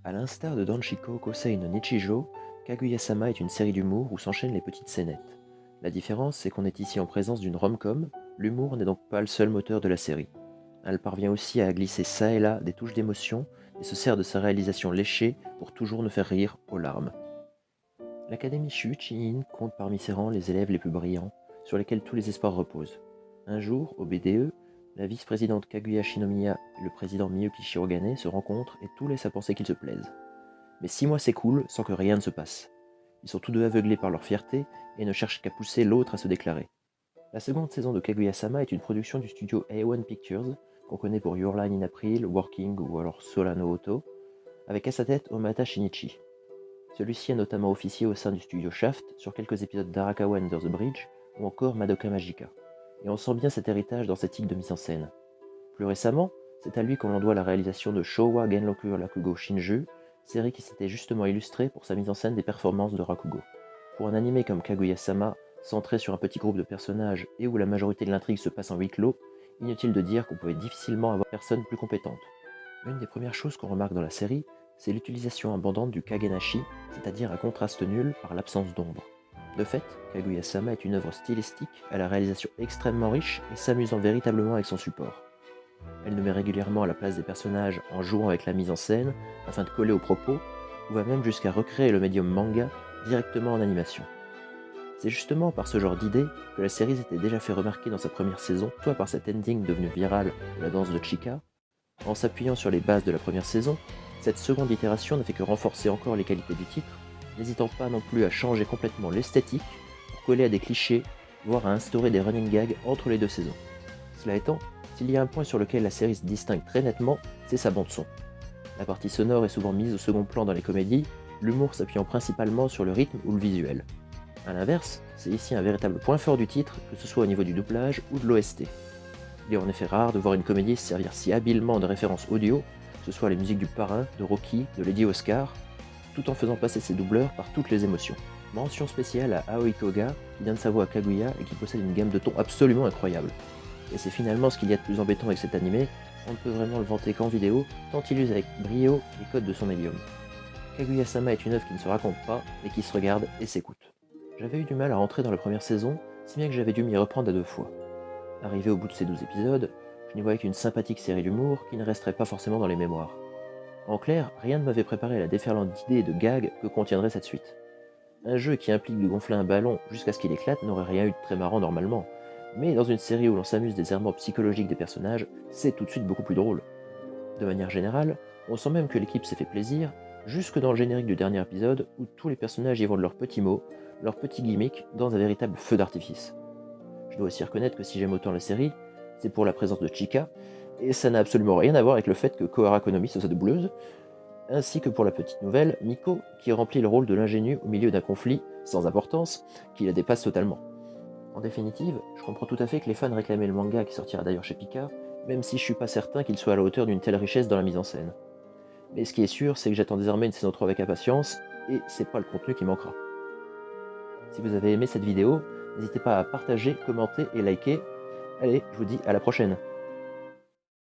À l'instar de Danchiko Kosei no Nichijou, Kaguya-sama est une série d'humour où s'enchaînent les petites scénettes. La différence, c'est qu'on est ici en présence d'une rom-com, l'humour n'est donc pas le seul moteur de la série. Elle parvient aussi à glisser ça et là des touches d'émotion et se sert de sa réalisation léchée pour toujours nous faire rire aux larmes. L'académie Shuuchi-in compte parmi ses rangs les élèves les plus brillants, sur lesquels tous les espoirs reposent. Un jour, au BDE, la vice-présidente Kaguya Shinomiya et le président Miyuki Shirogane se rencontrent et tout laisse à penser qu'ils se plaisent. Mais 6 mois s'écoulent sans que rien ne se passe. Ils sont tous deux aveuglés par leur fierté et ne cherchent qu'à pousser l'autre à se déclarer. La seconde saison de Kaguya-sama est une production du studio A1 Pictures, qu'on connaît pour Your Line in April, Working ou alors Solano Auto, avec à sa tête Omata Shinichi. Celui-ci a notamment officié au sein du studio Shaft sur quelques épisodes d'Arakawa Under the Bridge ou encore Madoka Magica. Et on sent bien cet héritage dans cette type de mise en scène. Plus récemment, c'est à lui qu'on en doit la réalisation de Showa Genroku Rakugo Shinju, série qui s'était justement illustrée pour sa mise en scène des performances de Rakugo. Pour un animé comme Kaguya-sama, centré sur un petit groupe de personnages et où la majorité de l'intrigue se passe en huis clos, inutile de dire qu'on pouvait difficilement avoir personne plus compétente. Une des premières choses qu'on remarque dans la série, c'est l'utilisation abondante du kagenashi, c'est-à-dire un contraste nul par l'absence d'ombre. De fait, Kaguya-sama est une œuvre stylistique à la réalisation extrêmement riche et s'amusant véritablement avec son support. Elle nous met régulièrement à la place des personnages en jouant avec la mise en scène afin de coller aux propos, ou va même jusqu'à recréer le médium manga directement en animation. C'est justement par ce genre d'idée que la série s'était déjà fait remarquer dans sa première saison, soit par cet ending devenu viral de la danse de Chika. En s'appuyant sur les bases de la première saison, cette seconde itération ne fait que renforcer encore les qualités du titre, n'hésitant pas non plus à changer complètement l'esthétique pour coller à des clichés, voire à instaurer des running gags entre les deux saisons. Cela étant, s'il y a un point sur lequel la série se distingue très nettement, c'est sa bande-son. La partie sonore est souvent mise au second plan dans les comédies, l'humour s'appuyant principalement sur le rythme ou le visuel. A l'inverse, c'est ici un véritable point fort du titre, que ce soit au niveau du doublage ou de l'OST. Il est en effet rare de voir une comédie se servir si habilement de références audio, que ce soit les musiques du Parrain, de Rocky, de Lady Oscar, tout en faisant passer ses doubleurs par toutes les émotions. Mention spéciale à Aoi Koga, qui donne sa voix à Kaguya et qui possède une gamme de tons absolument incroyable. Et c'est finalement ce qu'il y a de plus embêtant avec cet animé, on ne peut vraiment le vanter qu'en vidéo, tant il use avec brio les codes de son médium. Kaguya-sama est une œuvre qui ne se raconte pas, mais qui se regarde et s'écoute. J'avais eu du mal à rentrer dans la première saison, si bien que j'avais dû m'y reprendre à 2 fois. Arrivé au bout de ces 12 épisodes, je n'y voyais qu'une sympathique série d'humour qui ne resterait pas forcément dans les mémoires. En clair, rien ne m'avait préparé à la déferlante d'idées et de gags que contiendrait cette suite. Un jeu qui implique de gonfler un ballon jusqu'à ce qu'il éclate n'aurait rien eu de très marrant normalement, mais dans une série où l'on s'amuse des errements psychologiques des personnages, c'est tout de suite beaucoup plus drôle. De manière générale, on sent même que l'équipe s'est fait plaisir, jusque dans le générique du dernier épisode où tous les personnages y vont de leurs petits mots, leurs petits gimmicks, dans un véritable feu d'artifice. Je dois aussi reconnaître que si j'aime autant la série, c'est pour la présence de Chika, et ça n'a absolument rien à voir avec le fait que Kohara Konomi soit sa doubleuse, ainsi que pour la petite nouvelle, Miko, qui remplit le rôle de l'ingénu au milieu d'un conflit, sans importance, qui la dépasse totalement. En définitive, je comprends tout à fait que les fans réclamaient le manga qui sortira d'ailleurs chez Pika, même si je suis pas certain qu'il soit à la hauteur d'une telle richesse dans la mise en scène. Mais ce qui est sûr, c'est que j'attends désormais une saison 3 avec impatience, et c'est pas le contenu qui manquera. Si vous avez aimé cette vidéo, n'hésitez pas à partager, commenter et liker. Allez, je vous dis à la prochaine.